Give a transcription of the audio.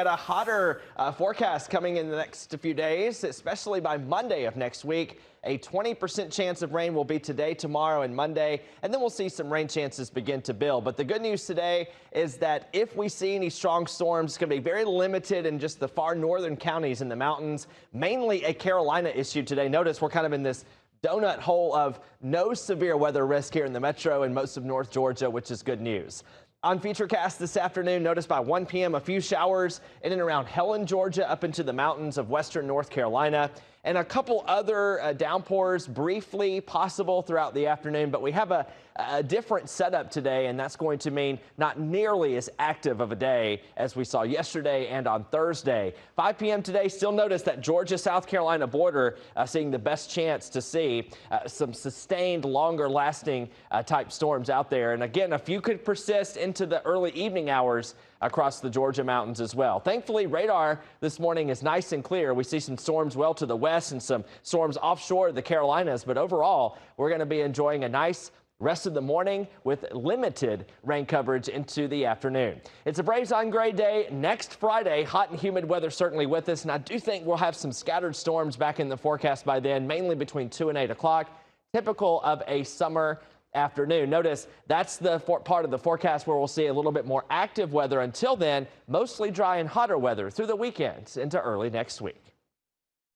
At a hotter forecast coming in the next few days, especially by Monday of next week. A 20% chance of rain will be today, tomorrow, and Monday, and then we'll see some rain chances begin to build. But the good news today is that if we see any strong storms, it's going to be very limited in just the far northern counties in the mountains, mainly a Carolina issue today. Notice we're kind of in this donut hole of no severe weather risk here in the metro and most of North Georgia, which is good news. On Futurecast this afternoon, notice by 1 p.m. a few showers in and around Helen, Georgia, up into the mountains of western North Carolina, and a couple other downpours briefly possible throughout the afternoon. But we have a different setup today, and that's going to mean not nearly as active of a day as we saw yesterday and on Thursday. 5 p.m. today, still notice that Georgia-South Carolina border seeing the best chance to see some sustained, longer-lasting type storms out there. And again, a few could persist into the early evening hours across the Georgia mountains as well. Thankfully, radar this morning is nice and clear. We see some storms well to the west and some storms offshore the Carolinas, but overall, we're going to be enjoying a nice rest of the morning with limited rain coverage into the afternoon. It's a Braves on Gray day next Friday. Hot and humid weather certainly with us, and I do think we'll have some scattered storms back in the forecast by then, mainly between 2 and 8 o'clock, typical of a summer afternoon. Notice that's the part of the forecast where we'll see a little bit more active weather. Until then, mostly dry and hotter weather through the weekends into early next week.